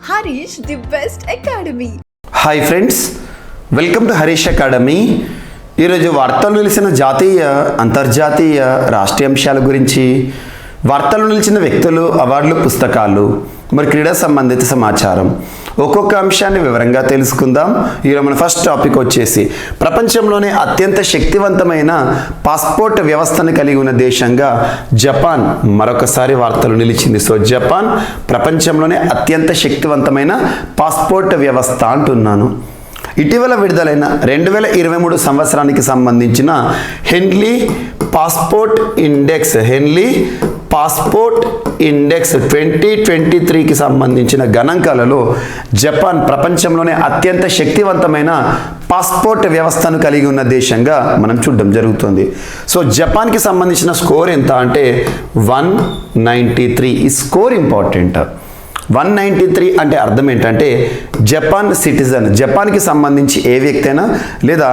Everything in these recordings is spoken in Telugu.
Harish, the best academy. Hi friends, welcome to Harish academy. ఈరోజు వార్తలు నిలిచిన జాతీయ అంతర్జాతీయ రాష్ట్రీయ అంశాల గురించి, వార్తలు నిలిచిన వ్యక్తులు, అవార్డులు, పుస్తకాలు, మరి క్రీడా సంబంధిత సమాచారం ఒక్కొక్క అంశాన్ని వివరంగా తెలుసుకుందాం. ఈరోజు మన ఫస్ట్ టాపిక్ వచ్చేసి ప్రపంచంలోనే అత్యంత శక్తివంతమైన పాస్పోర్ట్ వ్యవస్థను కలిగి ఉన్న దేశంగా జపాన్ మరొకసారి వార్తలు నిలిచింది. సో జపాన్ ప్రపంచంలోనే అత్యంత శక్తివంతమైన పాస్పోర్ట్ వ్యవస్థ అంటున్నాను. ఇటీవల విడుదలైన 2023 సంవత్సరానికి సంబంధించిన హెన్లీ పాస్పోర్ట్ ఇండెక్స్ 2023కి సంబంధించిన గణాంకాలలో జపాన్ ప్రపంచంలోనే అత్యంత శక్తివంతమైన పాస్పోర్ట్ వ్యవస్థను కలిగి ఉన్న దేశంగా మనం చూడడం జరుగుతుంది. సో జపాన్కి సంబంధించిన స్కోర్ ఎంత అంటే 193. ఈ స్కోర్ ఇంపార్టెంట్. 193 అంటే అర్థం ఏంటంటే జపాన్ సిటిజన్, జపాన్కి సంబంధించి ఏ వ్యక్తి అయినా లేదా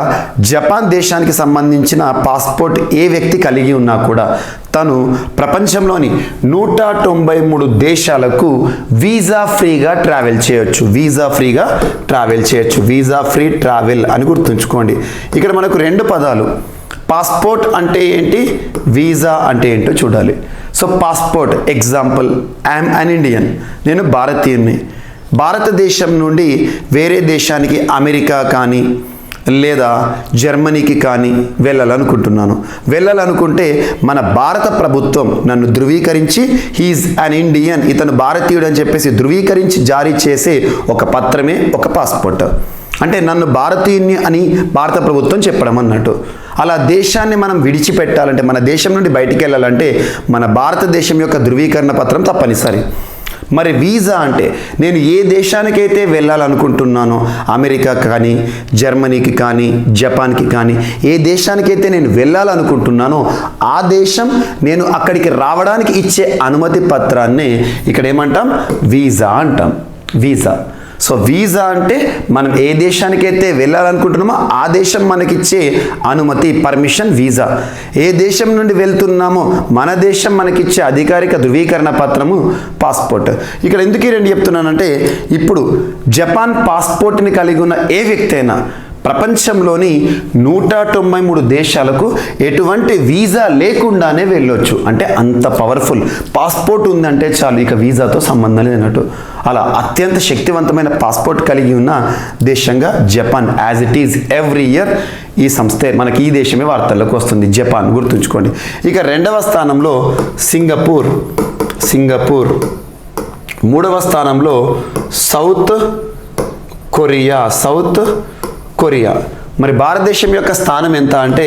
జపాన్ దేశానికి సంబంధించిన పాస్పోర్ట్ ఏ వ్యక్తి కలిగి ఉన్నా కూడా తను ప్రపంచంలోని 193 దేశాలకు వీసా ఫ్రీగా ట్రావెల్ చేయొచ్చు. వీసా ఫ్రీ ట్రావెల్ అని గుర్తుంచుకోండి. ఇక్కడ మనకు రెండు పదాలు, పాస్పోర్ట్ అంటే ఏంటి, వీసా అంటే ఏంటో చూడాలి. So passport example, I'm an Indian, నేను భారతీయుని. భారతదేశం నుండి వేరే దేశానికి అమెరికా కానీ లేదా జర్మనీకి కానీ వెళ్ళాలనుకుంటే మన భారత ప్రభుత్వం నన్ను ధృవీకరించి హీఈస్ అన్ ఇండియన్, ఇతను భారతీయుడు అని చెప్పేసి ధృవీకరించి జారీ చేసే ఒక పత్రమే ఒక పాస్పోర్ట్. అంటే నన్ను భారతీయుని అని భారత ప్రభుత్వం చెప్పడం అన్నట్టు. అలా దేశాన్ని మనం విడిచిపెట్టాలంటే, మన దేశం నుండి బయటికి వెళ్ళాలంటే మన భారతదేశం యొక్క ధృవీకరణ పత్రం తప్పనిసరి. మరి వీసా అంటే నేను ఏ దేశానికైతే వెళ్ళాలనుకుంటున్నానో, అమెరికా కానీ జర్మనీకి కానీ జపాన్కి కానీ ఏ దేశానికైతే నేను వెళ్ళాలనుకుంటున్నానో ఆ దేశం నేను అక్కడికి రావడానికి ఇచ్చే అనుమతి పత్రాన్ని ఇక్కడ ఏమంటాం, వీసా అంటాం. సో వీసా అంటే మనం ఏ దేశానికైతే వెళ్ళాలనుకుంటున్నామో ఆ దేశం మనకిచ్చే అనుమతి, పర్మిషన్, వీసా. ఏ దేశం నుండి వెళ్తున్నామో మన దేశం మనకిచ్చే అధికారిక ధృవీకరణ పత్రము పాస్పోర్ట్. ఇక్కడ ఎందుకు ఈ రెండు చెప్తున్నానంటే, ఇప్పుడు జపాన్ పాస్పోర్ట్ని కలిగి ఉన్న ఏ వ్యక్తి అయినా ప్రపంచంలోని 193 దేశాలకు ఎటువంటి వీసా లేకుండానే వెళ్ళొచ్చు. అంటే అంత పవర్ఫుల్ పాస్పోర్ట్ ఉందంటే చాలు, ఇక వీసాతో సంబంధం లేనట్టు. అలా అత్యంత శక్తివంతమైన పాస్పోర్ట్ కలిగి ఉన్న దేశంగా Japan, as it is every year ఈ సంస్థే మనకి ఈ దేశమే వార్తల్లోకి వస్తుంది, జపాన్ గుర్తుంచుకోండి. ఇక రెండవ స్థానంలో సింగపూర్, మూడవ స్థానంలో సౌత్ కొరియా. మరి భారతదేశం యొక్క స్థానం ఎంత అంటే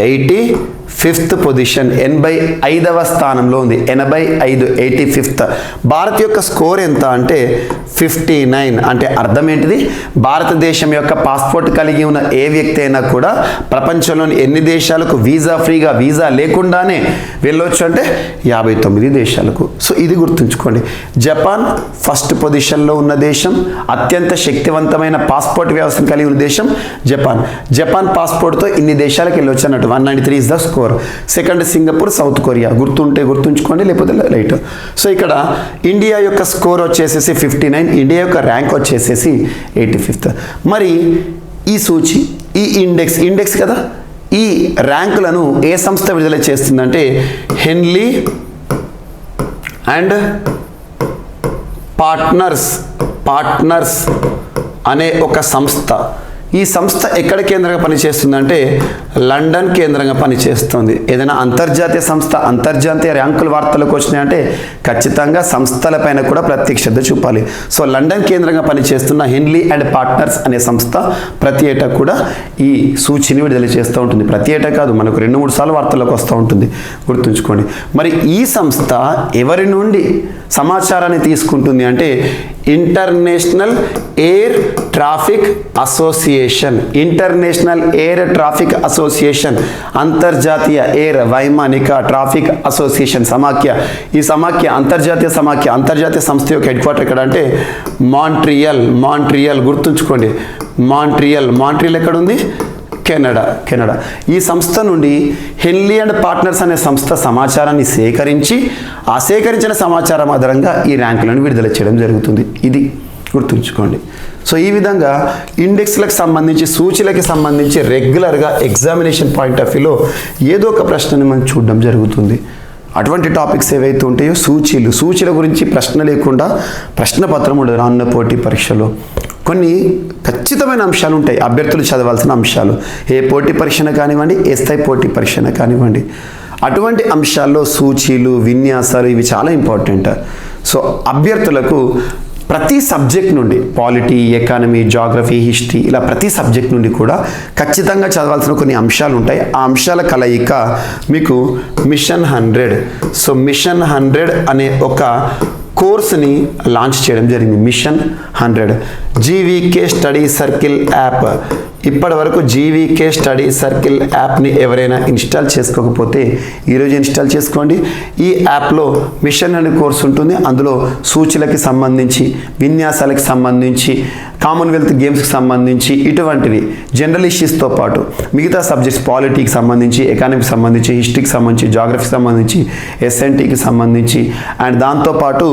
85th పొజిషన్, 85వ స్థానంలో ఉంది. 85 భారత్ యొక్క స్కోర్ ఎంత అంటే 59. అంటే అర్థం ఏంటిది, భారతదేశం యొక్క పాస్పోర్ట్ కలిగి ఉన్న ఏ వ్యక్తి అయినా కూడా ప్రపంచంలోని ఎన్ని దేశాలకు వీసా ఫ్రీగా, వీసా లేకుండానే వెళ్ళొచ్చు అంటే 59 దేశాలకు. సో ఇది గుర్తుంచుకోండి. జపాన్ ఫస్ట్ పొజిషన్లో ఉన్న దేశం, అత్యంత శక్తివంతమైన పాస్పోర్ట్ వ్యవస్థను కలిగి ఉన్న దేశం జపాన్ పాస్పోర్ట్తో ఇన్ని దేశాలకు వెళ్ళొచ్చు అన్నట్టు. 193 is the score. Second Singapore, south Korea. గుర్తుంచుకోండి, లేకపోతే లైట్. సో ఇక్కడ ఇండియా యొక్క స్కోర్ వచ్చేసేసి 59, ఇండియా యొక్క ర్యాంక్ వచ్చేసేసి 85th. మరి ఈ సూచి, ఈ ఇండెక్స్ కదా, ఈ ర్యాంకులను ఏ సంస్థ విడుదల చేస్తుందంటే హెన్లీ అండ్ పార్ట్నర్స్ అనే ఒక సంస్థ ఈ సంస్థ ఎక్కడ కేంద్రంగా పనిచేస్తుందంటే లండన్ కేంద్రంగా పనిచేస్తుంది. ఏదైనా అంతర్జాతీయ సంస్థ అంతర్జాతీయ ర్యాంకుల వార్తలకు వచ్చినాయంటే ఖచ్చితంగా సంస్థలపైన కూడా ప్రత్యేక శ్రద్ధ చూపాలి. సో లండన్ కేంద్రంగా పనిచేస్తున్న హెన్లీ అండ్ పార్ట్నర్స్ అనే సంస్థ ప్రతి ఏటా కూడా ఈ సూచిని విడుదల చేస్తూ ఉంటుంది. ప్రతి ఏటా కాదు, మనకు 2-3 సార్లు వార్తలకు వస్తూ ఉంటుంది, గుర్తుంచుకోండి. మరి ఈ సంస్థ ఎవరి నుండి సమాచారాన్ని తీసుకుంటుంది అంటే international air traffic association. International air traffic association, అంతర్జాతీయ ఎయిర్ వైమానిక ట్రాఫిక్ అసోసియేషన్ సమాఖ్య. ఈ సమాఖ్య అంతర్జాతీయ సమాఖ్య, అంతర్జాతీయ సంస్థ యొక్క హెడ్ క్వార్టర్ ఎక్కడ అంటే మాంట్రియల్ గుర్తుంచుకోండి. మాంట్రియల్ ఎక్కడ ఉంది? కెనడా. ఈ సంస్థ నుండి హెన్లీ అండ్ పార్ట్నర్స్ అనే సంస్థ సమాచారాన్ని సేకరించి ఆ సేకరించిన సమాచారం ఆధారంగా ఈ ర్యాంకులను విడుదల చేయడం జరుగుతుంది. ఇది గుర్తుంచుకోండి. సో ఈ విధంగా ఇండెక్స్లకు సంబంధించి, సూచీలకి సంబంధించి రెగ్యులర్గా ఎగ్జామినేషన్ పాయింట్ ఆఫ్ వ్యూలో ఏదో ఒక ప్రశ్నని మనం చూడడం జరుగుతుంది. అటువంటి టాపిక్స్ ఏవైతే ఉంటాయో సూచీల గురించి ప్రశ్న లేకుండా ప్రశ్నపత్రం ఉండదు రానున్న పోటీ పరీక్షలో. కొన్ని ఖచ్చితమైన అంశాలు ఉంటాయి అభ్యర్థులు చదవాల్సిన అంశాలు, ఏ పోటీ పరీక్షణ కానివ్వండి, ఏ స్థాయి పోటీ పరీక్షణ కానివ్వండి. అటువంటి అంశాల్లో సూచీలు, విన్యాసాలు ఇవి చాలా ఇంపార్టెంట్. సో అభ్యర్థులకు ప్రతి సబ్జెక్ట్ నుండి పాలిటీ, ఎకానమీ, జాగ్రఫీ, హిస్టరీ ఇలా ప్రతి సబ్జెక్ట్ నుండి కూడా ఖచ్చితంగా చదవాల్సిన కొన్ని అంశాలు ఉంటాయి. ఆ అంశాల కలయిక మీకు మిషన్ 100. సో మిషన్ 100 అనే ఒక కోర్సుని లాంచ్ చేయడం జరిగింది. Mission 100 GVK study circle app. ఇప్పటి వరకు జీవీకే స్టడీ సర్కిల్ యాప్ని ఎవరైనా ఇన్స్టాల్ చేసుకోకపోతే ఈరోజు ఇన్స్టాల్ చేసుకోండి. ఈ యాప్లో మిషన్ అనే కోర్సు ఉంటుంది. అందులో సూచీలకి సంబంధించి, విన్యాసాలకు సంబంధించి, కామన్వెల్త్ గేమ్స్కి సంబంధించి ఇటువంటివి జనరల్ ఇష్యూస్తో పాటు మిగతా సబ్జెక్ట్స్ పాలిటీకి సంబంధించి, ఎకానమీకి సంబంధించి, హిస్టరీకి సంబంధించి, జాగ్రఫీకి సంబంధించి, ఎస్ఎన్టీకి సంబంధించి అండ్ దాంతోపాటు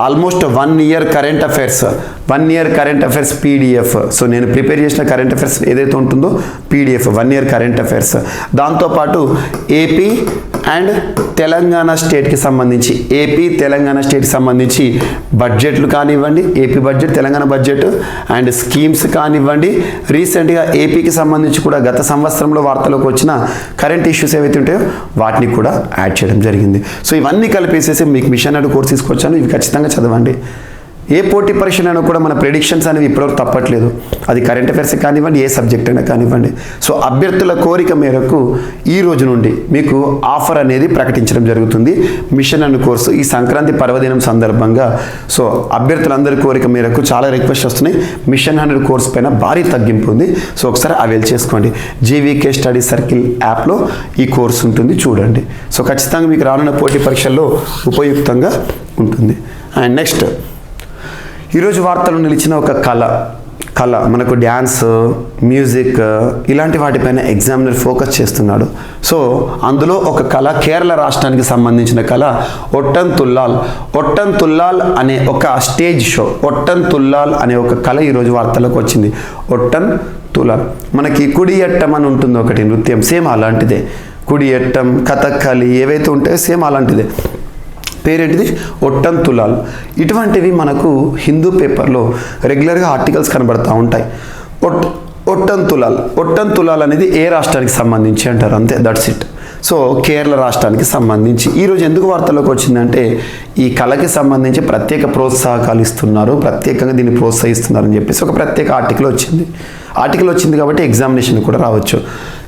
almost 1 year current affairs PDF. So నేను ప్రిపేర్ చేసిన కరెంట్ అఫైర్స్ ఏదైతే ఉంటుందో పీడిఎఫ్ 1 ఇయర్ కరెంట్ అఫైర్స్. దాంతోపాటు ఏపీ అండ్ తెలంగాణ స్టేట్కి సంబంధించి బడ్జెట్లు కానివ్వండి, AP budget, Telangana budget and schemes కానివ్వండి, రీసెంట్గా ఏపీకి సంబంధించి కూడా గత సంవత్సరంలో వార్తలకు వచ్చిన కరెంట్ ఇష్యూస్ ఏవైతే ఉంటాయో వాటిని కూడా యాడ్ చేయడం జరిగింది. సో ఇవన్నీ కలిపేసేసి మీకు మిషన్ అండ్ కోర్స్ తీసుకొచ్చాను. ఇవి ఖచ్చితంగా చదవండి. ఏ పోటీ పరీక్షనైనా కూడా మన ప్రెడిక్షన్స్ అనేవి ఇప్పటివరకు తప్పట్లేదు. అది కరెంట్ అఫైర్స్ కానివ్వండి, ఏ సబ్జెక్ట్ అయినా కానివ్వండి. సో అభ్యర్థుల కోరిక మేరకు ఈ రోజు నుండి మీకు ఆఫర్ అనేది ప్రకటించడం జరుగుతుంది. మిషన్ అండ్ కోర్సు ఈ సంక్రాంతి పర్వదినం సందర్భంగా సో అభ్యర్థులందరి కోరిక మేరకు చాలా రిక్వెస్ట్ వస్తున్నాయి. మిషన్ 100 కోర్స్ పైన భారీ తగ్గింపు ఉంది. సో ఒకసారి అవైల్ చేసుకోండి. జీవీకే స్టడీ సర్కిల్ యాప్లో ఈ కోర్స్ ఉంటుంది, చూడండి. సో ఖచ్చితంగా మీకు రానున్న పోటీ పరీక్షల్లో ఉపయుక్తంగా ఉంటుంది. అండ్ నెక్స్ట్, ఈరోజు వార్తలు నిలిచిన ఒక కళ మనకు డ్యాన్స్, మ్యూజిక్ ఇలాంటి వాటిపైన ఎగ్జామినర్ ఫోకస్ చేస్తున్నాడు. సో అందులో ఒక కళ, కేరళ రాష్ట్రానికి సంబంధించిన కళ ఒట్టన్ తుల్లాల్ అనే ఒక స్టేజ్ షో. ఒట్టన్ తుల్లాల్ అనే ఒక కళ ఈరోజు వార్తలకు వచ్చింది. ఒట్టన్ తుల్లాల్ మనకి కుడియట్టం అని ఉంటుంది ఒకటి నృత్యం, సేమ్ అలాంటిదే. కుడియట్టం, కథక్కళి ఏవైతే ఉంటాయో సేమ్ అలాంటిదే. పేరేంటిది? ఒట్టన్ తులాల్. ఇటువంటివి మనకు హిందూ పేపర్లో రెగ్యులర్గా ఆర్టికల్స్ కనబడుతూ ఉంటాయి. ఒట్టన్ తులాల్ అనేది ఏ రాష్ట్రానికి సంబంధించి అంటారు, అంతే, దట్స్ ఇట్. సో కేరళ రాష్ట్రానికి సంబంధించి ఈరోజు ఎందుకు వార్తల్లోకి వచ్చిందంటే ఈ కళకి సంబంధించి ప్రత్యేక ప్రోత్సాహకాలు ఇస్తున్నారు, ప్రత్యేకంగా దీన్ని ప్రోత్సహిస్తున్నారు అని చెప్పేసి ఒక ప్రత్యేక ఆర్టికల్ వచ్చింది కాబట్టి ఎగ్జామినేషన్ కూడా రావచ్చు.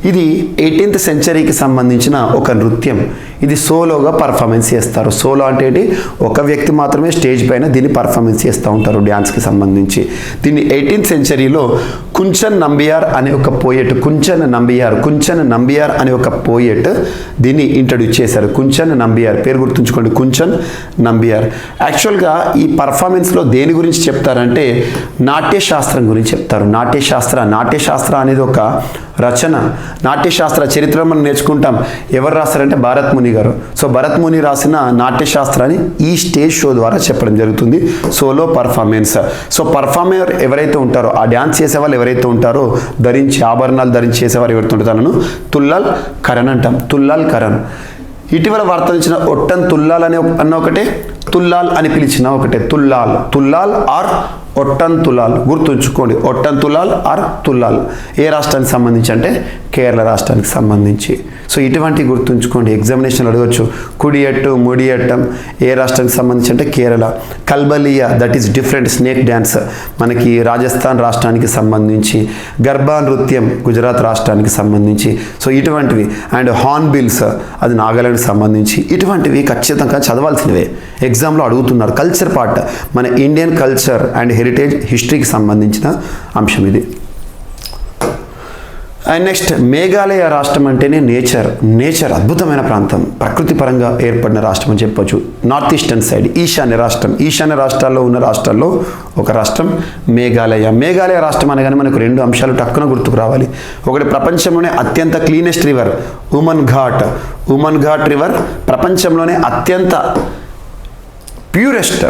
ఇది 18th సెంచరీకి సంబంధించిన ఒక నృత్యం. ఇది సోలోగా పర్ఫార్మెన్స్ చేస్తారు. సోలో అంటే ఏంటి? ఒక వ్యక్తి మాత్రమే స్టేజ్ పైన దీన్ని పర్ఫార్మెన్స్ చేస్తూ ఉంటారు డ్యాన్స్కి సంబంధించి. దీన్ని 18th సెంచరీలో కుంచన్ నంబియార్ అనే ఒక పోయెట్, కుంచన్ నంబియార్ అనే ఒక పోయెట్ దీన్ని ఇంట్రడ్యూస్ చేశారు. కుంచన్ నంబియార్ పేరు గుర్తుంచుకోండి, కుంచన్ నంబియార్. యాక్చువల్గా ఈ పర్ఫార్మెన్స్లో దేని గురించి చెప్తారంటే నాట్యశాస్త్రం గురించి చెప్తారు. నాట్యశాస్త్ర అనేది ఒక రచన. నాట్యశాస్త్ర చరిత్ర మనం నేర్చుకుంటాం. ఎవరు రాస్తారంటే భరత్ ముని గారు. సో భరత్ ముని రాసిన నాట్యశాస్త్రాన్ని ఈ స్టేజ్ షో ద్వారా చెప్పడం జరుగుతుంది, సోలో పర్ఫార్మెన్స్. సో పర్ఫార్మర్ ఎవరైతే ఉంటారో, ఆ డ్యాన్స్ చేసేవాళ్ళు ఎవరైతే ఉంటారో, ఆభరణాలు ధరించి చేసేవారు ఎవరైతే ఉంటారో తుల్లాల్ కరణ్ అంటాం. తుల్లాల్ కరణ్. ఇటీవల వార్తలు ఇచ్చిన ఒట్టన్ తుల్లాల్ అన్న ఒకటే, తుల్లాల్ అని పిలిచినా ఒకటే, తుల్లాల్ ఆర్ ఒట్టన్ తులాల్. గుర్తుంచుకోండి, ఒట్టన్ తులాల్ ఆర్ తుల్లాల్. ఏ రాష్ట్రానికి సంబంధించి అంటే కేరళ రాష్ట్రానికి సంబంధించి. సో ఇటువంటి గుర్తుంచుకోండి, ఎగ్జామినేషన్ అడగచ్చు. కుడియట్టు ముడియట్టం ఏ రాష్ట్రానికి సంబంధించి అంటే Kerala. Kalbelia that is different snake dance మనకి రాజస్థాన్ రాష్ట్రానికి సంబంధించి. గర్భా నృత్యం గుజరాత్ రాష్ట్రానికి సంబంధించి. సో ఇటువంటివి. అండ్ హార్న్బిల్స్ అది నాగాలాండ్కి సంబంధించి. ఇటువంటివి ఖచ్చితంగా చదవాల్సినవే, ఎగ్జామ్లో అడుగుతున్నారు. కల్చర్ పార్ట్ మన ఇండియన్ కల్చర్ అండ్ హెరిటేజ్ హిస్టరీకి సంబంధించిన అంశం ఇది. అండ్ నెక్స్ట్ మేఘాలయ రాష్ట్రం అంటేనే నేచర్ అద్భుతమైన ప్రాంతం, ప్రకృతి పరంగా ఏర్పడిన రాష్ట్రం అని చెప్పొచ్చు. నార్త్ ఈస్టర్న్ సైడ్ ఈశాన్య రాష్ట్రాల్లో ఉన్న రాష్ట్రాల్లో ఒక రాష్ట్రం మేఘాలయ రాష్ట్రం అనగానే మనకు రెండు అంశాలు టక్కున గుర్తుకు రావాలి. ఒకటి ప్రపంచంలోనే అత్యంత cleanest river woman ghat river ప్రపంచంలోనే అత్యంత ప్యూరెస్ట్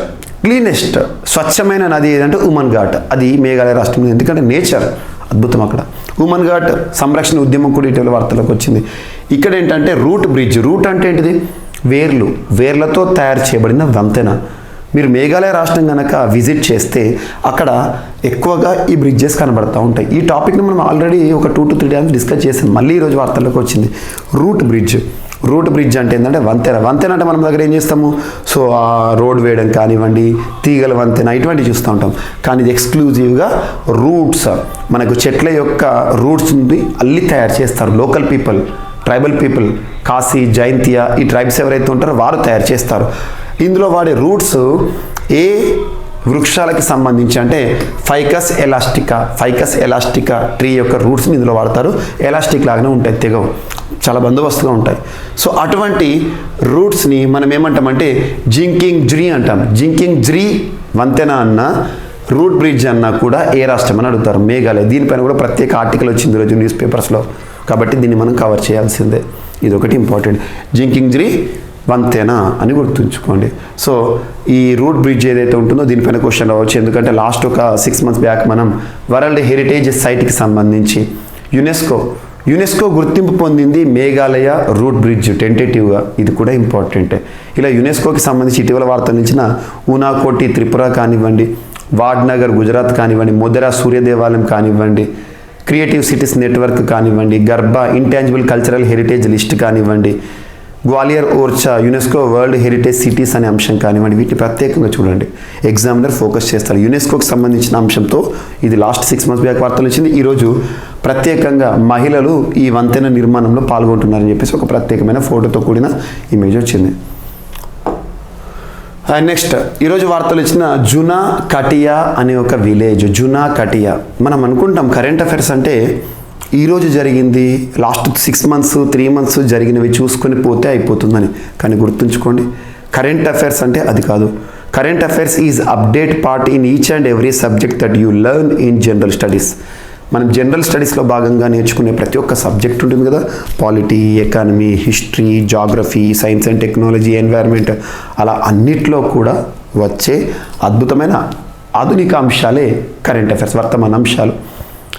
క్లీనెస్ట్ స్వచ్ఛమైన నది ఏదంటే ఉమన్ ఘాట్, అది మేఘాలయ రాష్ట్రంలో. ఎందుకంటే నేచర్ అద్భుతం అక్కడ. ఉమన్ ఘాట్ సంరక్షణ ఉద్యమం కూడా ఇటీవల వార్తలకు వచ్చింది. ఇక్కడ ఏంటంటే రూట్ అంటే ఏంటిది, వేర్లతో తయారు చేయబడిన వంతెన. మీరు మేఘాలయ రాష్ట్రం కనుక విజిట్ చేస్తే అక్కడ ఎక్కువగా ఈ బ్రిడ్జెస్ కనబడుతూ ఉంటాయి. ఈ టాపిక్ని మనం ఆల్రెడీ ఒక 2 to 3 days డిస్కస్ చేసాం. మళ్ళీ ఈరోజు వార్తల్లోకి వచ్చింది. రూట్ బ్రిడ్జ్ అంటే ఏంటంటే వంతెన అంటే మనం దగ్గర ఏం చేస్తాము, సో ఆ రోడ్ వేయడం కానివ్వండి, తీగల వంతెన ఇటువంటివి చూస్తూ ఉంటాం. కానీ ఇది ఎక్స్క్లూజివ్గా రూట్స్, మనకు చెట్ల యొక్క రూట్స్ నుండి అల్లి తయారు చేస్తారు. Local people, tribal people, Kashi, Jaintia ఈ ట్రైబ్స్ ఎవరైతే ఉంటారో వారు తయారు చేస్తారు. ఇందులో వాడే రూట్స్ ఏ వృక్షాలకి సంబంధించి అంటే ఫైకస్ ఎలాస్టికా ట్రీ యొక్క రూట్స్ని ఇందులో వాడతారు. ఎలాస్టిక్ లాగానే ఉంటాయి, తెగవు, చాలా బందోబస్తుగా ఉంటాయి. సో అటువంటి రూట్స్ని మనం ఏమంటామంటే జింకింగ్ జ్రీ వంతెన అన్న రూట్ బ్రిడ్జ్ అన్నా కూడా ఏ రాష్ట్రం అని అడుగుతారు, మేఘాలయ. దీనిపైన కూడా ప్రత్యేక ఆర్టికల్ వచ్చింది ఈరోజు న్యూస్ పేపర్స్లో, కాబట్టి దీన్ని మనం కవర్ చేయాల్సిందే. ఇది ఒకటి ఇంపార్టెంట్, జింకింగ్ జ్రీ వంతెన అని గుర్తుంచుకోండి. సో ఈ రూట్ బ్రిడ్జ్ ఏదైతే ఉంటుందో దీనిపైన క్వశ్చన్ రావచ్చు. ఎందుకంటే లాస్ట్ ఒక 6 months బ్యాక్ మనం వరల్డ్ హెరిటేజ్ సైట్కి సంబంధించి యునెస్కో గుర్తింపు పొందింది మేఘాలయ రూట్ బ్రిడ్జ్ టెంటేటివ్గా. ఇది కూడా ఇంపార్టెంటే. ఇలా యునెస్కోకి సంబంధించి ఇటీవల వార్తలు ఇచ్చిన ఊనాకోటి త్రిపుర కానివ్వండి, వాడ్నగర్ గుజరాత్ కానివ్వండి, మొదెరా సూర్య దేవాలయం కానివ్వండి, క్రియేటివ్ సిటీస్ నెట్వర్క్ కానివ్వండి, Garba intangible cultural heritage list కానివ్వండి, Gwalior Orchha UNESCO world heritage cities అనే అంశం కానివ్వండి, వీటిని ప్రత్యేకంగా చూడండి. ఎగ్జామినర్ ఫోకస్ చేస్తారు. యునెస్కోకి సంబంధించిన అంశంతో ఇది లాస్ట్ 6 months బ్యాక్ వార్తలు వచ్చింది. ఈరోజు ప్రత్యేకంగా మహిళలు ఈ వంతెన నిర్మాణంలో పాల్గొంటున్నారని చెప్పేసి ఒక ప్రత్యేకమైన ఫోటోతో కూడిన ఇమేజ్ వచ్చింది. నెక్స్ట్ ఈరోజు వార్తలు ఇచ్చిన జునా కటియా అనే ఒక విలేజ్. మనం అనుకుంటాం కరెంట్ అఫైర్స్ అంటే ఈరోజు జరిగింది, లాస్ట్ 6 months 3 months జరిగినవి చూసుకొని పోతే అయిపోతుందని. కానీ గుర్తుంచుకోండి, కరెంట్ అఫైర్స్ అంటే అది కాదు. Current affairs is update part in each and every subject that you learn in general studies. మనం జనరల్ స్టడీస్లో భాగంగా నేర్చుకునే ప్రతి ఒక్క సబ్జెక్ట్ ఉంటుంది కదా, polity, economy, history, geography, science and technology, environment, అలా అన్నిట్లో కూడా వచ్చే అద్భుతమైన ఆధునిక అంశాలే కరెంట్ అఫైర్స్, వర్తమాన అంశాలు.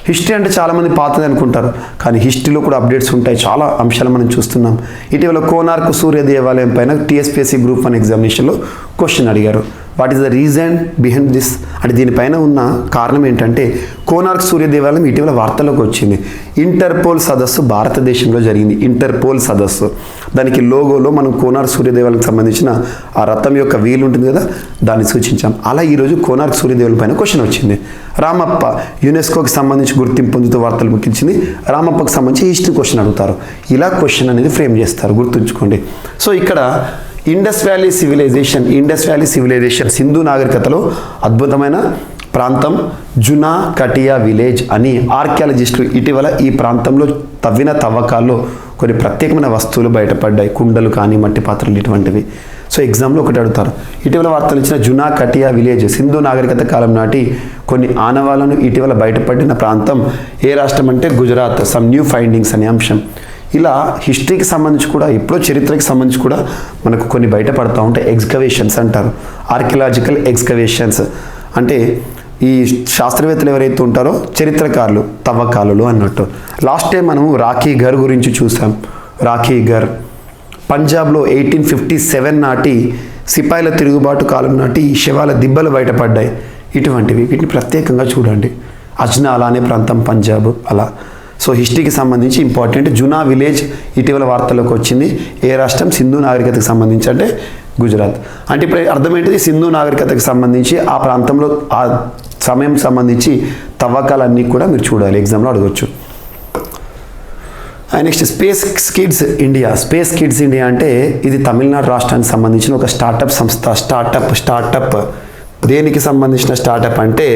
హిస్టరీ అంటే చాలామంది పాతది అనుకుంటారు, కానీ హిస్టరీలో కూడా అప్డేట్స్ ఉంటాయి. చాలా అంశాలు మనం చూస్తున్నాం. ఇటీవల కోనార్క్ సూర్య దేవాలయం పైన టీఎస్పీఎస్సీ Group 1 ఎగ్జామినేషన్లో క్వశ్చన్ అడిగారు. What is the reason behind this అంటే దీనిపైన ఉన్న కారణం ఏంటంటే కోనార్క్ సూర్య దేవాలయం ఇటీవల వార్తల్లోకి వచ్చింది. ఇంటర్పోల్ సదస్సు భారతదేశంలో జరిగింది. ఇంటర్పోల్ సదస్సు, దానికి లోగోలో మనం కోనార్క్ సూర్య దేవాలయానికి సంబంధించిన ఆ రథం యొక్క వీలు ఉంటుంది కదా, దాన్ని సూచించాం. అలా ఈరోజు కోనార్క్ సూర్య దేవాలయం పైన క్వశ్చన్ వచ్చింది. రామప్ప యునెస్కోకి సంబంధించి గుర్తింపు పొందుతూ వార్తలు ముఖ్యించింది. రామప్పకు సంబంధించి హిస్టరీ క్వశ్చన్ అడుగుతారు. ఇలా క్వశ్చన్ అనేది ఫ్రేమ్ చేస్తారు, గుర్తుంచుకోండి. సో ఇక్కడ ఇండస్ వ్యాలీ సివిలైజేషన్ సింధు నాగరికతలో అద్భుతమైన ప్రాంతం జునా కటియా విలేజ్ అని ఆర్కియాలజిస్టులు ఇటీవల ఈ ప్రాంతంలో తవ్విన తవ్వకాల్లో కొన్ని ప్రత్యేకమైన వస్తువులు బయటపడ్డాయి, కుండలు కానీ మట్టి పాత్రలు ఇటువంటివి. సో ఎగ్జామ్లో ఒకటి అడుగుతారు, ఇటీవల వార్తలు ఇచ్చిన జునా కటియా విలేజ్ సింధు నాగరికత కాలం నాటి కొన్ని ఆనవాళ్లను ఇటీవల బయటపడిన ప్రాంతం ఏ రాష్ట్రం అంటే గుజరాత్. సమ్ న్యూ ఫైండింగ్స్ అనే అంశం. ఇలా హిస్టరీకి సంబంధించి కూడా ఎప్పుడో చరిత్రకి సంబంధించి కూడా మనకు కొన్ని బయటపడతా ఉంటాయి. ఎక్స్కవేషన్స్ అంటారు, ఆర్కియలాజికల్ ఎక్స్కవేషన్స్ అంటే ఈ శాస్త్రవేత్తలు ఎవరైతే ఉంటారో చరిత్రకారులు, తవ్వకాలు అన్నట్టు. లాస్ట్ టైం మనము రాఖీ ఘర్ గురించి చూసాం. రాఖీ ఘర్ పంజాబ్లో 1857 నాటి సిపాయిల తిరుగుబాటు కాలం నాటి శవాల దిబ్బలు బయటపడ్డాయి. ఇటువంటివి వీటిని ప్రత్యేకంగా చూడండి. అజ్నాలా అనే ప్రాంతం పంజాబ్ అలా. సో హిస్టరీకి సంబంధించి ఇంపార్టెంట్ జునా విలేజ్ ఇటీవల వార్తల్లోకి వచ్చింది. ఏ రాష్ట్రం? సింధు నాగరికతకు సంబంధించి అంటే గుజరాత్. అంటే ఇప్పుడు అర్థమేంటిది? సింధు నాగరికతకు సంబంధించి ఆ ప్రాంతంలో ఆ సమయం సంబంధించి తవ్వకాలన్నీ కూడా మీరు చూడాలి, ఎగ్జామ్లో అడగొచ్చు. Next space kids India. Space kids India అంటే ఇది తమిళనాడు రాష్ట్రానికి సంబంధించిన ఒక స్టార్టప్ సంస్థ. స్టార్టప్ దేనికి సంబంధించిన స్టార్టప్ అంటే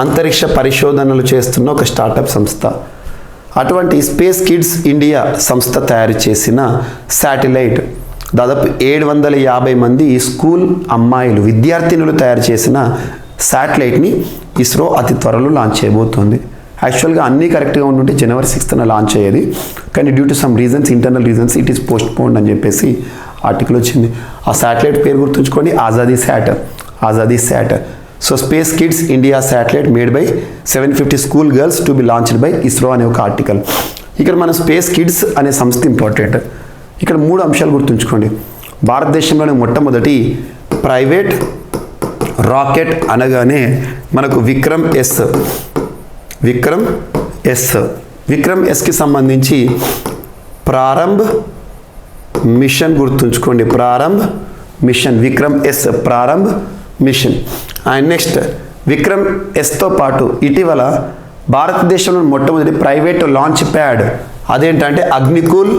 అంతరిక్ష పరిశోధనలు చేస్తున్న ఒక స్టార్టప్ సంస్థ. అటువంటి స్పేస్ కిడ్స్ ఇండియా సంస్థ తయారు చేసిన శాటిలైట్ దాదాపు 750 మంది స్కూల్ అమ్మాయిలు విద్యార్థినులు తయారు చేసిన శాటిలైట్ని ఇస్రో అతి త్వరలో లాంచ్ చేయబోతోంది. యాక్చువల్గా అన్నీ కరెక్ట్గా ఉంటుంటే January 6th లాంచ్ అయ్యేది, కానీ due to some reasons, internal reasons it is postponed అని చెప్పేసి ఆర్టికల్ వచ్చింది. ఆ శాటిలైట్ పేరు గుర్తుంచుకోండి, Azadi sat. So space kids India satellite made by 750 school girls to be launched by ISRO అనే ఒక ఆర్టికల్. ఇక్కడ మన స్పేస్ కిడ్స్ అనే సంస్థ ఇంపార్టెంట్. ఇక్కడ 3 అంశాలు గుర్తుంచుకోండి. భారతదేశంలోని మొట్టమొదటి ప్రైవేట్ రాకెట్ అనగానే మనకు విక్రమ్ ఎస్కి సంబంధించి ప్రారంభ్ మిషన్ గుర్తుంచుకోండి. Prarambh mission. And next Vikram ఎస్తో పాటు ఇటీవల భారతదేశంలో మొట్టమొదటి ప్రైవేట్ లాంచ్ ప్యాడ్ అదేంటంటే అగ్నికూల్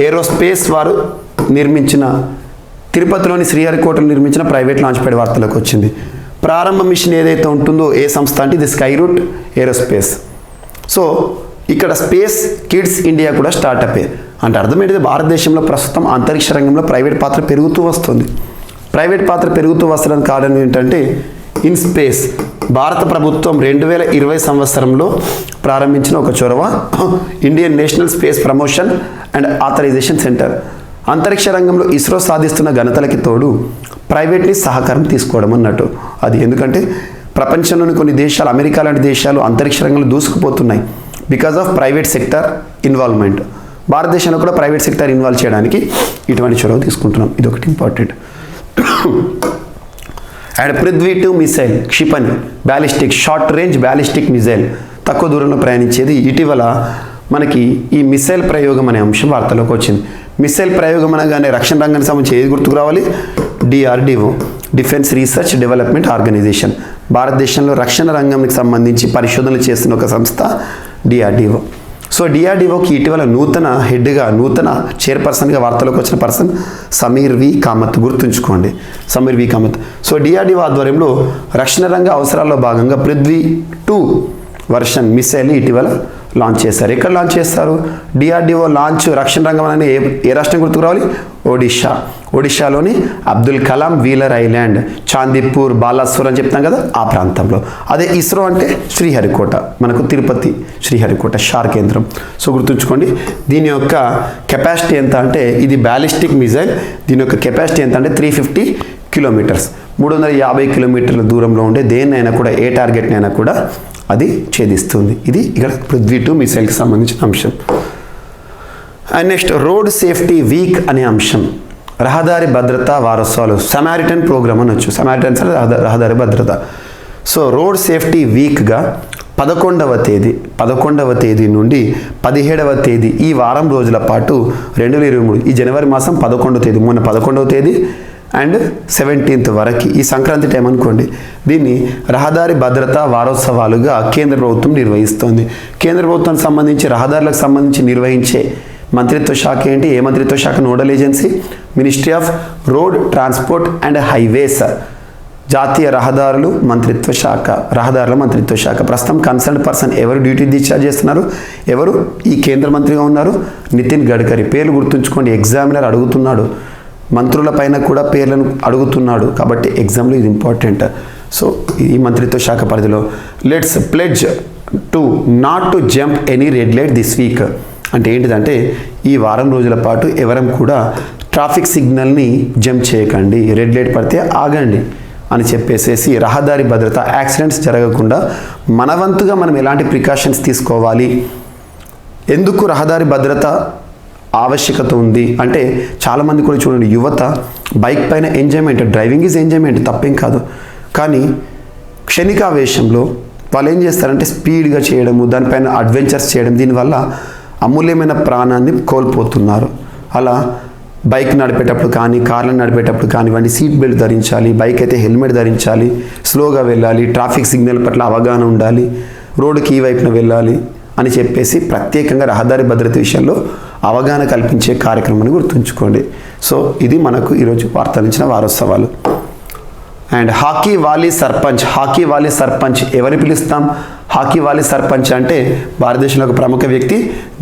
ఏరోస్పేస్ వారు నిర్మించిన, తిరుపతిలోని శ్రీహరికోటలో నిర్మించిన ప్రైవేట్ లాంచ్ ప్యాడ్ వార్తలకు వచ్చింది. ప్రారంభ మిషన్ ఏదైతే ఉంటుందో ఏ సంస్థ అంటే ఇది స్కై రూట్ ఏరోస్పేస్. సో ఇక్కడ స్పేస్ కిడ్స్ ఇండియా కూడా స్టార్టప్. అంటే అర్థం ఏంటిది? భారతదేశంలో ప్రస్తుతం అంతరిక్ష రంగంలో ప్రైవేట్ పాత్ర పెరుగుతూ వస్తుంది. ప్రైవేట్ పాత్ర పెరుగుతూ వస్తడానికి కారణం ఏంటంటే ఇన్ స్పేస్ భారత ప్రభుత్వం 2020 సంవత్సరంలో ప్రారంభించిన ఒక చొరవ Indian national space promotion and authorisation centre. అంతరిక్ష రంగంలో ఇస్రో సాధిస్తున్న ఘనతలకి తోడు ప్రైవేట్ని సహకారం తీసుకోవడం అన్నట్టు. అది ఎందుకంటే ప్రపంచంలోని కొన్ని దేశాలు, అమెరికా లాంటి దేశాలు అంతరిక్ష రంగంలో దూసుకుపోతున్నాయి because of private sector involvement. భారతదేశంలో కూడా ప్రైవేట్ సెక్టర్ ఇన్వాల్వ్ చేయడానికి ఇటువంటి చొరవ తీసుకుంటున్నాం. ఇది ఒకటి ఇంపార్టెంట్. అండ్ పృథ్వీ-2 మిసైల్ క్షిపణి, ballistic short range ballistic missile, తక్కువ దూరంలో ప్రయాణించేది. ఇటీవల మనకి ఈ మిసైల్ ప్రయోగం అనే అంశం వార్తలోకి వచ్చింది. మిసైల్ ప్రయోగం అనగానే రక్షణ రంగానికి సంబంధించి ఏది గుర్తుకు రావాలి? DRDO, defence research development organisation. భారతదేశంలో రక్షణ రంగానికి సంబంధించి పరిశోధనలు చేస్తున్న ఒక సంస్థ DRDO. సో DRDOకి ఇటీవల నూతన చైర్పర్సన్గా వార్తలోకి వచ్చిన పర్సన్ సమీర్ వి కామత్. గుర్తుంచుకోండి, సమీర్ వి కామత్. సో DRDO ఆధ్వర్యంలో రక్షణ రంగ అవసరాల్లో భాగంగా పృథ్వీ-2 వర్షన్ మిసైల్ ఇటీవల లాంచ్ చేశారు. ఎక్కడ లాంచ్ చేస్తారు? DRDO లాంచ్ రక్షణ రంగం అనే ఏ రాష్ట్రం గుర్తుకు రావాలి? ఒడిషాలోని అబ్దుల్ కలాం వీలర్ ఐలాండ్, చాందీపూర్, బాలాసోర్ అని చెప్తాం కదా, ఆ ప్రాంతంలో. అదే ఇస్రో అంటే శ్రీహరికోట, మనకు తిరుపతి శ్రీహరికోట షార్ కేంద్రం. సో గుర్తుంచుకోండి. దీని యొక్క కెపాసిటీ ఎంత అంటే, ఇది బ్యాలిస్టిక్ మిసైల్, దీని యొక్క కెపాసిటీ ఎంత అంటే 350 కిలోమీటర్స్, 350 కిలోమీటర్ల దూరంలో ఉండే దేన్నైనా కూడా, ఏ టార్గెట్నైనా కూడా అది ఛేదిస్తుంది. ఇది ఇక్కడ పృథ్వీ-2 మిసైల్కి సంబంధించిన అంశం. And next road safety week అనే అంశం. రహదారి భద్రతా వారోత్సవాలు, సమారిటన్ ప్రోగ్రామ్ అనొచ్చు. సమారిటన్స్ అంటే రహదారి భద్రత. సో రోడ్ సేఫ్టీ వీక్గా 11వ తేదీ నుండి 17వ తేదీ ఈ వారం రోజుల పాటు 2023 ఈ జనవరి మాసం 11వ తేదీ, మొన్న 11వ తేదీ అండ్ 17th వరకు, ఈ సంక్రాంతి టైం అనుకోండి, దీన్ని రహదారి భద్రతా వారోత్సవాలుగా కేంద్ర ప్రభుత్వం నిర్వహిస్తోంది. కేంద్ర ప్రభుత్వానికి సంబంధించి రహదారులకు సంబంధించి నిర్వహించే మంత్రిత్వ శాఖ ఏంటి? ఏ మంత్రిత్వ శాఖ nodal agency? Ministry of road transport and highways, జాతీయ రహదారుల మంత్రిత్వ శాఖ. ప్రస్తుతం కన్సర్న్ పర్సన్ ఎవరు డ్యూటీ డిశ్చార్జ్ చేస్తున్నారు? ఎవరు? ఈ కేంద్ర మంత్రిగా ఉన్నారు నితిన్ గడ్కరీ. పేర్లు గుర్తుంచుకోండి, ఎగ్జామినర్ అడుగుతున్నాడు, మంత్రుల పైన కూడా పేర్లను అడుగుతున్నాడు, కాబట్టి ఎగ్జామ్లో ఇది ఇంపార్టెంట్. సో ఈ మంత్రిత్వ శాఖ పరిధిలో let's pledge to not to jump any red light this week. అంటే ఏంటిదంటే ఈ వారం రోజుల పాటు ఎవరం కూడా ట్రాఫిక్ సిగ్నల్ని జంప్ చేయకండి, రెడ్ లైట్ పడితే ఆగండి అని చెప్పేసేసి రహదారి భద్రత, యాక్సిడెంట్స్ జరగకుండా మన వంతుగా మనం ఎలాంటి ప్రికాషన్స్ తీసుకోవాలి, ఎందుకు రహదారి భద్రత ఆవశ్యకత ఉంది. అంటే చాలామంది కూడా చూడండి, యువత బైక్ పైన ఎంజాయ్మెంట్, డ్రైవింగ్ ఈజ్ ఎంజాయ్మెంట్, తప్పేం కాదు. కానీ క్షణికావేశంలో వాళ్ళు ఏం చేస్తారంటే స్పీడ్గా చేయడము, దానిపైన అడ్వెంచర్స్ చేయడం, దీనివల్ల అమూల్యమైన ప్రాణాన్ని కోల్పోతున్నారు. అలా బైక్ నడిపేటప్పుడు కానీ, కార్లను నడిపేటప్పుడు కానివ్వండి, సీట్ బెల్ట్ ధరించాలి, బైక్ అయితే హెల్మెట్ ధరించాలి, స్లోగా వెళ్ళాలి, ట్రాఫిక్ సిగ్నల్ పట్ల అవగాహన ఉండాలి, రోడ్డుకి ఈ వైపున వెళ్ళాలి అని చెప్పేసి ప్రత్యేకంగా రహదారి భద్రత విషయంలో అవగాహన కల్పించే కార్యక్రమాన్ని గుర్తుంచుకోండి. సో ఇది మనకు ఈరోజు వార్తలించిన వారోత్సవాలు. అండ్ హాకీ వాలి సర్పంచ్ ఎవరిని పిలుస్తాం? హాకీ వాలి సర్పంచ్ అంటే భారతదేశంలో ఒక ప్రముఖ వ్యక్తి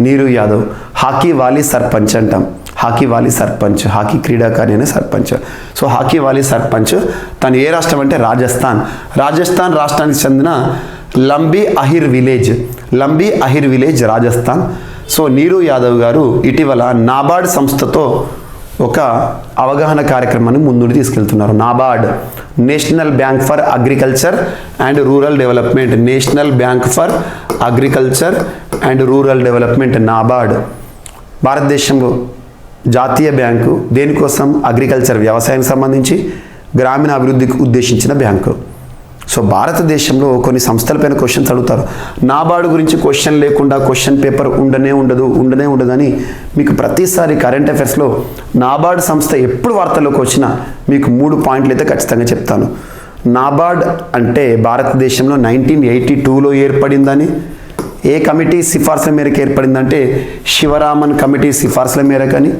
నీరు యాదవ్. హాకీ వాలి సర్పంచ్ అంటాం. హాకీ వాలి సర్పంచ్, హాకీ క్రీడాకారి అనే సర్పంచ్. సో హాకీ వాలి సర్పంచ్ తను ఏ రాష్ట్రం అంటే రాజస్థాన్ రాష్ట్రానికి చెందిన లంబీ అహిర్ విలేజ్ రాజస్థాన్. సో నీరు యాదవ్ గారు ఇటీవల నాబార్డ్ సంస్థతో ఒక అవగాహన కార్యక్రమాన్ని ముందుకు తీసుకెళ్తున్నారు. NABARD, national bank for agriculture and rural development, NABARD భారతదేశంలో జాతీయ బ్యాంకు. దేనికోసం? అగ్రికల్చర్, వ్యవసాయానికి సంబంధించి, గ్రామీణ అభివృద్ధికి ఉద్దేశించిన బ్యాంకు. సో భారతదేశంలో కొన్ని సంస్థలపైన క్వశ్చన్స్ అడుగుతారు. నాబార్డు గురించి క్వశ్చన్ లేకుండా క్వశ్చన్ పేపర్ ఉండనే ఉండదని మీకు ప్రతిసారి కరెంట్ అఫైర్స్లో నాబార్డు సంస్థ ఎప్పుడు వార్తల్లోకి వచ్చినా మీకు 3 పాయింట్లు అయితే ఖచ్చితంగా చెప్తాను. నాబార్డ్ అంటే భారతదేశంలో 1982లో ఏర్పడిందని, ఏ కమిటీ సిఫార్సుల మేరకు ఏర్పడిందంటే శివరామన్ కమిటీ సిఫార్సుల మేరకని,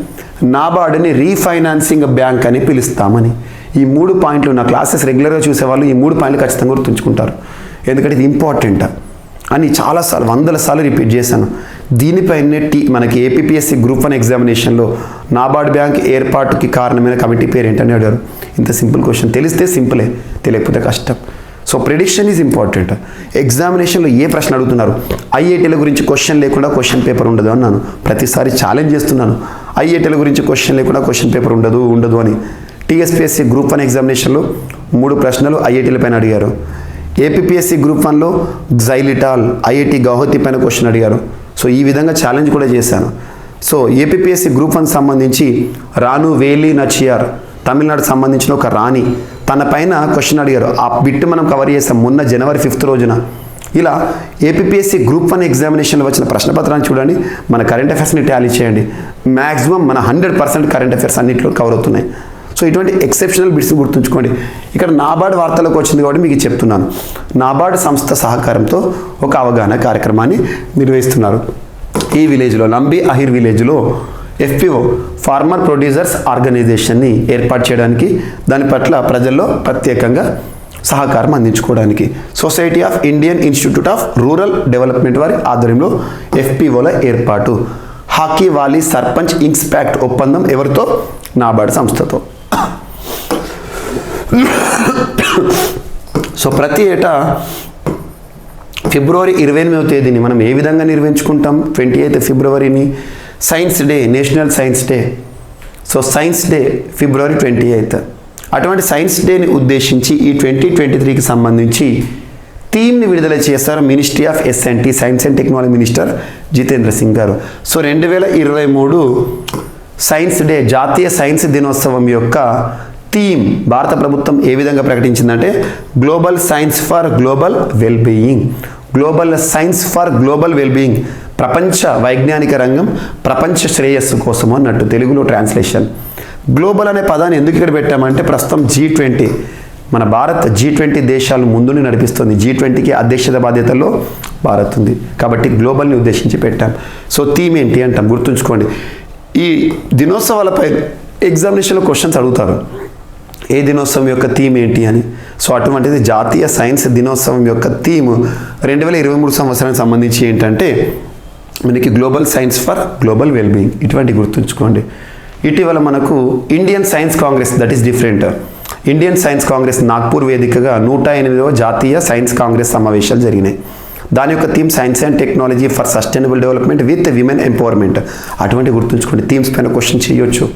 నాబార్డుని రీఫైనాన్సింగ్ బ్యాంక్ అని పిలుస్తామని. ఈ 3 పాయింట్లు నా క్లాసెస్ రెగ్యులర్గా చూసేవాళ్ళు ఈ 3 పాయింట్లు ఖచ్చితంగా గుర్తుంచుకుంటారు. ఎందుకంటే ఇది ఇంపార్టెంట్ అని చాలాసార్లు 100 సార్లు రిపీట్ చేశాను. దీనిపైనే మనకి ఏపీపీఎస్సీ గ్రూప్ 1 ఎగ్జామినేషన్లో నాబార్డ్ బ్యాంక్ ఏర్పాటుకి కారణమైన కమిటీ పేరు ఏంటని అడిగారు. ఇంత సింపుల్ క్వశ్చన్, తెలిస్తే సింపులే, తెలియకపోతే కష్టం. So prediction is important. ఎగ్జామినేషన్లో ఏ ప్రశ్న అడుగుతున్నారు? ఐఐటీల గురించి క్వశ్చన్ లేకుండా క్వశ్చన్ పేపర్ ఉండదు అన్నాను. ప్రతిసారి ఛాలెంజ్ చేస్తున్నాను, ఐఐటీల గురించి క్వశ్చన్ లేకుండా క్వశ్చన్ పేపర్ ఉండదు అని. టీఎస్పీఎస్సీ గ్రూప్ 1 ఎగ్జామినేషన్లో 3 ప్రశ్నలు ఐఐటీల పైన అడిగారు. APPSC group 1లో xylitol, IIT Guwahati పైన క్వశ్చన్ అడిగారు. సో ఈ విధంగా ఛాలెంజ్ కూడా చేశాను. సో ఏపీపీఎస్సీ గ్రూప్ 1 సంబంధించి రాను వేలి నచియార్, తమిళనాడుకు సంబంధించిన ఒక రాణి, తన పైన క్వశ్చన్ అడిగారు. ఆ బిట్ మనం కవర్ చేసాం మొన్న జనవరి 5th రోజున. ఇలా ఏపీపీఎస్సీ గ్రూప్ 1 ఎగ్జామినేషన్లో వచ్చిన ప్రశ్నపత్రాన్ని చూడండి, మన కరెంట్ అఫైర్స్ని టాలీ చేయండి. మ్యాక్సిమం మన 100% కరెంట్ అఫైర్స్ అన్నింటిలో కవర్ అవుతున్నాయి. సో ఇటువంటి ఎక్సెప్షనల్ బిట్స్ గుర్తుంచుకోండి. ఇక్కడ నాబార్డ్ వార్తలకు వచ్చింది కాబట్టి మీకు చెప్తున్నాను. నాబార్డ్ సంస్థ సహకారంతో ఒక అవగాహన కార్యక్రమాన్ని నిర్వహిస్తున్నారు. ఈ విలేజ్లో, లంబీ అహిర్ విలేజ్లో FPO, ఫార్మర్ ప్రొడ్యూసర్స్ ఆర్గనైజేషన్ని ఏర్పాటు చేయడానికి, దాని పట్ల ప్రజల్లో ప్రత్యేకంగా సహకారం అందించుకోవడానికి society of Indian institute of rural development వారి ఆధ్వర్యంలో FPOల ఏర్పాటు. హాకీ వాలి సర్పంచ్ ఇన్స్పాక్ట్ ఒప్పందం ఎవరితో? నాబార్డ్ సంస్థతో. సో ప్రతి ఏటా ఫిబ్రవరి 28వ తేదీని మనం ఏ విధంగా నిర్వహించుకుంటాం? 28th ఫిబ్రవరిని science day, national science day. So science day February 28th. అటువంటి సైన్స్ డేని ఉద్దేశించి ఈ 2023కి సంబంధించి థీమ్ని విడుదల చేస్తారు ministry of S&T, science and technology minister Jitendra Singh garu. So 2023 science day, జాతీయ సైన్స్ దినోత్సవం యొక్క థీమ్ భారత ప్రభుత్వం ఏ విధంగా ప్రకటించిందంటే global science for global wellbeing. Global science for global wellbeing, ప్రపంచ వైజ్ఞానిక రంగం ప్రపంచ శ్రేయస్సు కోసం అన్నట్టు తెలుగులో ట్రాన్స్లేషన్. గ్లోబల్ అనే పదాన్ని ఎందుకు ఇక్కడ పెట్టామంటే ప్రస్తుతం G20, మన భారత్ G20 దేశాలు ముందుని నడిపిస్తుంది. G20కి అధ్యక్షత బాధ్యతల్లో భారత్ ఉంది కాబట్టి గ్లోబల్ని ఉద్దేశించి పెట్టాం. సో థీమ్ ఏంటి అంటాం, గుర్తుంచుకోండి. ఈ దినోత్సవాలపై ఎగ్జామినేషన్లో క్వశ్చన్స్ అడుగుతారు, ఏ దినోత్సవం యొక్క థీమ్ ఏంటి అని. సో అటువంటిది జాతీయ సైన్స్ దినోత్సవం యొక్క థీమ్ 2023 సంవత్సరానికి సంబంధించి ఏంటంటే మనకి global science for global wellbeing. ఇటువంటి గుర్తుంచుకోండి. ఇటీవల మనకు Indian science Congress, that is different. Indian science Congress Nagpur వేదికగా 108వ జాతీయ సైన్స్ కాంగ్రెస్ సమావేశాలు జరిగినాయి. దాని యొక్క theme science and technology for sustainable development with women empowerment. అటువంటి గుర్తుంచుకోండి. థీమ్స్ పైన క్వశ్చన్ చేయొచ్చు.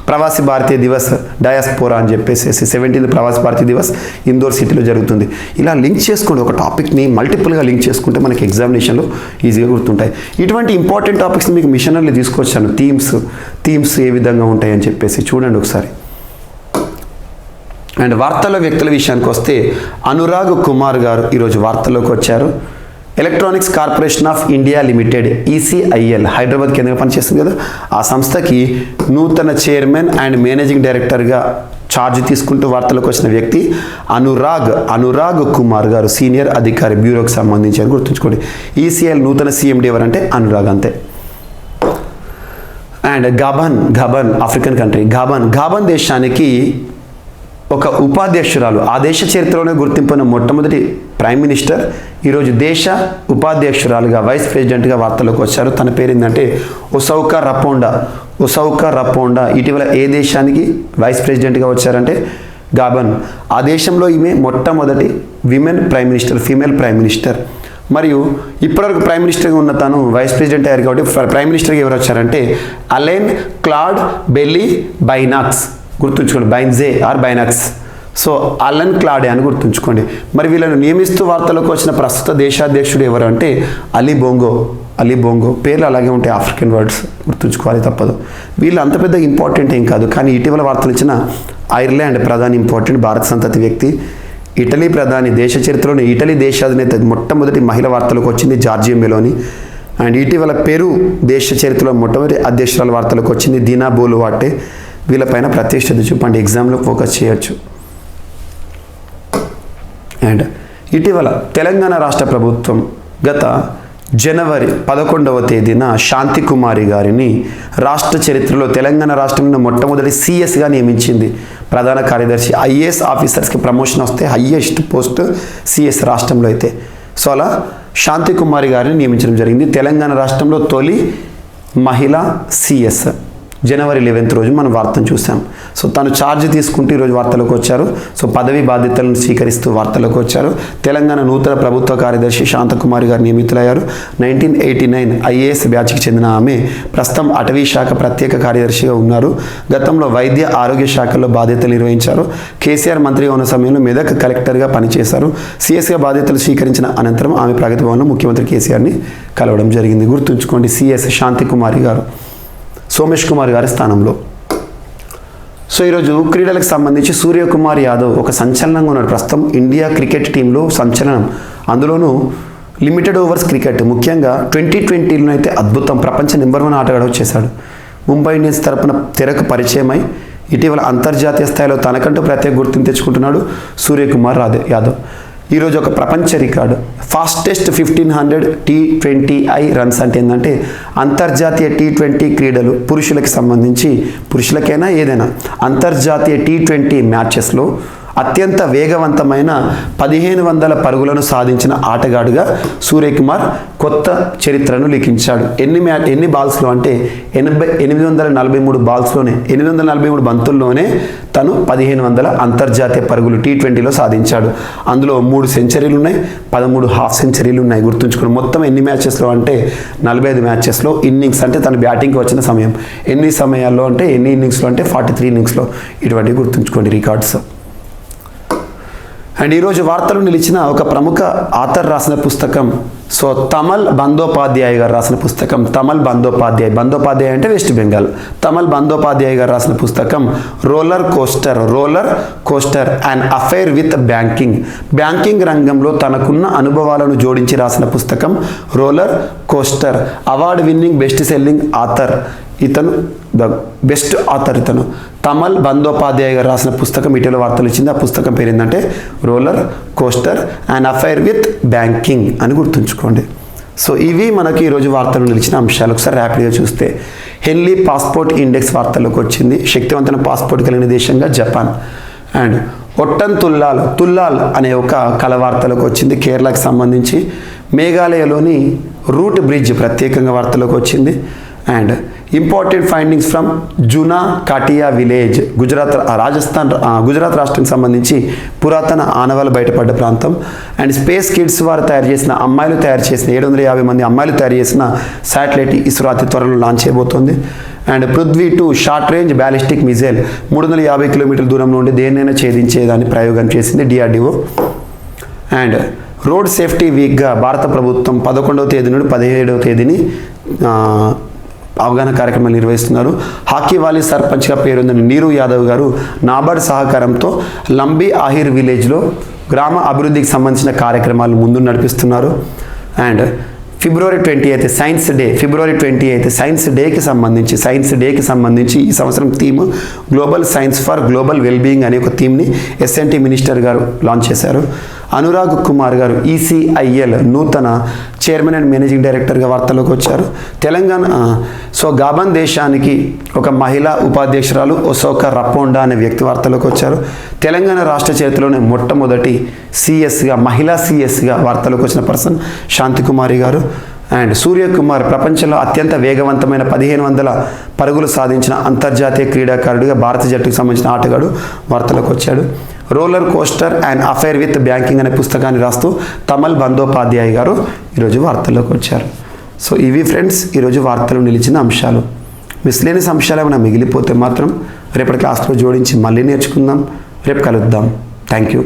ప్రవాసీ భారతీయ దివస్ డయాస్పోరా అని చెప్పేసి 17th ప్రవాసీ భారతీయ దివస్ ఇందోర్ సిటీలో జరుగుతుంది. ఇలా లింక్ చేసుకోండి, ఒక టాపిక్ని మల్టిపుల్గా లింక్ చేసుకుంటే మనకి ఎగ్జామినేషన్లో ఈజీగా గుర్తుంటాయి. ఇటువంటి ఇంపార్టెంట్ టాపిక్స్ మీకు మిషనర్లు తీసుకొచ్చాను. థీమ్స్ ఏ విధంగా ఉంటాయి అని చెప్పేసి చూడండి ఒకసారి. అండ్ వార్తల వ్యక్తుల విషయానికి వస్తే అనురాగ్ కుమార్ గారు ఈరోజు వార్తల్లోకి వచ్చారు. Electronics corporation of India limited ECIL Hyderabad కేంద్రంగా పనిచేస్తుంది కదా, ఆ సంస్థకి నూతన చైర్మన్ అండ్ మేనేజింగ్ డైరెక్టర్గా ఛార్జ్ తీసుకుంటూ వార్తలకు వచ్చిన వ్యక్తి అనురాగ్ కుమార్ గారు, సీనియర్ అధికారి, బ్యూరోకి సంబంధించి అని గుర్తుంచుకోండి. ECIL నూతన CMD ఎవరంటే అనురాగ్, అంతే. And Gabon African country, Gabon దేశానికి ఒక ఉపాధ్యక్షురాలు, ఆ దేశ చరిత్రలోనే గుర్తింపున్న మొట్టమొదటి ప్రైమ్ మినిస్టర్ ఈరోజు దేశ ఉపాధ్యక్షురాలుగా, వైస్ ప్రెసిడెంట్గా వార్తల్లోకి వచ్చారు. తన పేరు ఏంటంటే ఒసౌకా రపోండా. ఇటీవల ఏ దేశానికి వైస్ ప్రెసిడెంట్గా వచ్చారంటే గాబన్. ఆ దేశంలో ఈమె మొట్టమొదటి ఫీమేల్ ప్రైమ్ మినిస్టర్. మరియు ఇప్పటివరకు ప్రైమ్ మినిస్టర్గా ఉన్న తాను వైస్ ప్రెసిడెంట్ అయ్యారు కాబట్టి ప్రైమ్ మినిస్టర్గా ఎవరు వచ్చారంటే అలెన్ క్లాడ్ బెల్లీ బైనాక్స్, గుర్తుంచుకోండి, బైనాక్స్. సో అలెన్ క్లాడే అని గుర్తుంచుకోండి. మరి వీళ్ళను నియమిస్తూ వార్తలకు వచ్చిన ప్రస్తుత దేశాధ్యక్షుడు ఎవరు అంటే అలీ బోంగో. పేర్లు అలాగే ఉంటాయి, ఆఫ్రికన్ వర్డ్స్ గుర్తుంచుకోవాలి తప్పదు. వీళ్ళు అంత పెద్ద ఇంపార్టెంట్ ఏం కాదు, కానీ ఇటీవల వార్తలు ఇచ్చిన ఐర్లాండ్ ప్రధాని ఇంపార్టెంట్, భారత సంతతి వ్యక్తి. ఇటలీ ప్రధాని, దేశ చరిత్రలోని ఇటలీ దేశాధినేత మొట్టమొదటి మహిళ వార్తలకు వచ్చింది జార్జియా మెలోని. అండ్ ఇటీవల పెరు దేశ చరిత్రలో మొట్టమొదటి అధ్యక్షురాల వార్తలకు వచ్చింది దీనా బోలువాటే. వీళ్ళపైన ప్రత్యేక శ్రద్ధ చూపండి, ఎగ్జామ్లో ఫోకస్ చేయొచ్చు. అండ్ ఇటీవల తెలంగాణ రాష్ట్ర ప్రభుత్వం గత జనవరి 11వ తేదీన శాంతి కుమారి గారిని రాష్ట్ర చరిత్రలో తెలంగాణ రాష్ట్రంలో మొట్టమొదటి CSగా నియమించింది. ప్రధాన కార్యదర్శి, IAS ఆఫీసర్స్కి ప్రమోషన్ వస్తే హయ్యెస్ట్ పోస్ట్ CS రాష్ట్రంలో అయితే. సో అలా శాంతి కుమారి గారిని నియమించడం జరిగింది. తెలంగాణ రాష్ట్రంలో తొలి మహిళా CS. జనవరి 11th రోజు మనం వార్తను చూసాం. సో తను ఛార్జ్ తీసుకుంటూ ఈరోజు వార్తలకు వచ్చారు. సో పదవి బాధ్యతలను స్వీకరిస్తూ వార్తలకు వచ్చారు. తెలంగాణ నూతన ప్రభుత్వ కార్యదర్శి శాంతకుమారి గారు నియమితులయ్యారు. 1989 IAS బ్యాచ్కి చెందిన ఆమె ప్రస్తుతం అటవీ శాఖ ప్రత్యేక కార్యదర్శిగా ఉన్నారు. గతంలో వైద్య ఆరోగ్య శాఖల్లో బాధ్యతలు నిర్వహించారు. కేసీఆర్ మంత్రిగా ఉన్న సమయంలో మెదక్ కలెక్టర్గా పనిచేశారు. CSగా బాధ్యతలు స్వీకరించిన అనంతరం ఆమె ప్రగతి భవన్లో ముఖ్యమంత్రి కేసీఆర్ని కలవడం జరిగింది. గుర్తుంచుకోండి, CS శాంతికుమారి గారు సోమేష్ కుమార్ గారి స్థానంలో. సో ఈరోజు క్రీడలకు సంబంధించి సూర్యకుమార్ యాదవ్ ఒక సంచలనంగా ఉన్నాడు. ప్రస్తుతం ఇండియా క్రికెట్ టీంలో సంచలనం, అందులోనూ లిమిటెడ్ ఓవర్స్ క్రికెట్, ముఖ్యంగా 2020లో అయితే అద్భుతం, ప్రపంచ నెంబర్ 1 ఆటగాడు వచ్చేసాడు. ముంబై ఇండియన్స్ తరపున తెరకు పరిచయమై ఇటీవల అంతర్జాతీయ స్థాయిలో తనకంటూ ప్రత్యేక గుర్తింపు తెచ్చుకుంటున్నాడు సూర్యకుమార్ యాదవ్. ఈరోజు ఒక ప్రపంచ రికార్డు, ఫాస్టెస్ట్ 1500 T20I రన్స్ అంటే ఏంటంటే అంతర్జాతీయ T20 క్రీడలు పురుషులకి సంబంధించి, పురుషులకైనా ఏదైనా అంతర్జాతీయ T20 మ్యాచెస్లో అత్యంత వేగవంతమైన 1500 పరుగులను సాధించిన ఆటగాడుగా సూర్యకుమార్ కొత్త చరిత్రను లిఖించాడు. ఎన్ని బాల్స్లో అంటే 843 బాల్స్లోనే, 843 బంతుల్లోనే తను 1500 అంతర్జాతీయ పరుగులు T20లో సాధించాడు. అందులో 3 సెంచరీలు ఉన్నాయి, 13 హాఫ్ సెంచరీలు ఉన్నాయి. గుర్తుంచుకోండి, మొత్తం ఎన్ని మ్యాచెస్లో అంటే 45 మ్యాచెస్లో. ఇన్నింగ్స్ అంటే తను బ్యాటింగ్కి వచ్చిన సమయం, ఎన్ని సమయాల్లో అంటే ఎన్ని ఇన్నింగ్స్లో అంటే 43 ఇన్నింగ్స్లో. ఇటువంటివి గుర్తుంచుకోండి రికార్డ్స్. అండ్ ఈరోజు వార్తలు నిలిచిన ఒక ప్రముఖ ఆథర్ రాసిన పుస్తకం, సో తమల్ బందోపాధ్యాయ గారు రాసిన పుస్తకం. బందోపాధ్యాయ అంటే వెస్ట్ బెంగాల్. తమల్ బందోపాధ్యాయ గారు రాసిన పుస్తకం roller coaster and affair with banking రంగంలో తనకున్న అనుభవాలను జోడించి రాసిన పుస్తకం roller coaster. Award winning best selling author ఇతను, బెస్ట్ ఆథర్ ఇతను. తమల్ బందోపాధ్యాయ గారు రాసిన పుస్తకం ఇటీవల వార్తలు ఇచ్చింది. ఆ పుస్తకం పేరు ఏంటంటే roller coaster and affair with banking అని గుర్తుంచుకోండి. సో ఇవి మనకి ఈరోజు వార్తలు నిలిచిన అంశాలు. ఒకసారి ర్యాపిడ్గా చూస్తే హెన్లీ పాస్పోర్ట్ ఇండెక్స్ వార్తల్లోకి వచ్చింది. శక్తివంతమైన పాస్పోర్ట్ కలిగిన దేశంగా జపాన్. అండ్ ఒట్టన్ తుల్లాల్ అనే ఒక కళ వార్తలకు వచ్చింది, కేరళకు సంబంధించి. మేఘాలయలోని రూట్ బ్రిడ్జ్ ప్రత్యేకంగా వార్తలకు వచ్చింది. And important findings from Juna Khatiya village, Gujarat రాష్ట్రానికి సంబంధించి పురాతన ఆనవాళ్ళు బయటపడ్డ ప్రాంతం. అండ్ స్పేస్ కిడ్స్ వారు తయారు చేసిన 750 మంది అమ్మాయిలు తయారు చేసిన శాటిలైట్ ఇస్రో అతి త్వరలో లాంచ్ చేయబోతోంది. And Prithvi 2 short range ballistic missile 350 కిలోమీటర్ల దూరంలో ఉండి దేన్నైనా ఛేదించేదాన్ని ప్రయోగం చేసింది DRDO. అండ్ రోడ్ సేఫ్టీ వీక్గా భారత ప్రభుత్వం 11వ తేదీ నుండి 17వ తేదీని అవగాహన కార్యక్రమాలు నిర్వహిస్తున్నారు. హాకీ వాలీ సర్పంచ్గా పేరొందిన నీరు యాదవ్ గారు నాబార్డ్ సహకారంతో లంబీ ఆహిర్ విలేజ్లో గ్రామ అభివృద్ధికి సంబంధించిన కార్యక్రమాలు ముందు నడిపిస్తున్నారు. అండ్ ఫిబ్రవరి 28 సైన్స్ డేకి సంబంధించి ఈ సంవత్సరం theme global science for global wellbeing అనే ఒక థీమ్ని SNT మినిస్టర్ గారు లాంచ్ చేశారు. అనురాగ్ కుమార్ గారు ECIL నూతన చైర్మన్ అండ్ మేనేజింగ్ డైరెక్టర్గా వార్తల్లోకి వచ్చారు. తెలంగాణ గాబన్ దేశానికి ఒక మహిళా ఉపాధ్యక్షురాలు ఒసోకా రపోండా అనే వ్యక్తి వార్తల్లోకి వచ్చారు. తెలంగాణ రాష్ట్ర చరిత్రలోనే మొట్టమొదటి మహిళా సిఎస్గా వార్తల్లోకి వచ్చిన పర్సన్ శాంతికుమారి గారు. అండ్ సూర్యకుమార్ ప్రపంచంలో అత్యంత వేగవంతమైన 1500 పరుగులు సాధించిన అంతర్జాతీయ క్రీడాకారుడిగా భారత జట్టుకు సంబంధించిన ఆటగాడు వార్తలకు వచ్చాడు. Roller coaster and affair with banking అనే పుస్తకాన్ని రాస్తూ తమల్ బందోపాధ్యాయ్ గారు ఈరోజు వార్తల్లోకి వచ్చారు. సో ఇవి ఫ్రెండ్స్ ఈరోజు వార్తలు నిలిచిన అంశాలు. మిస్లేనియస్ అంశాలు ఏమైనా మిగిలిపోతే మాత్రం రేపటి క్లాస్లో జోడించి మళ్ళీ నేర్చుకుందాం. రేపు కలుద్దాం. Thank you.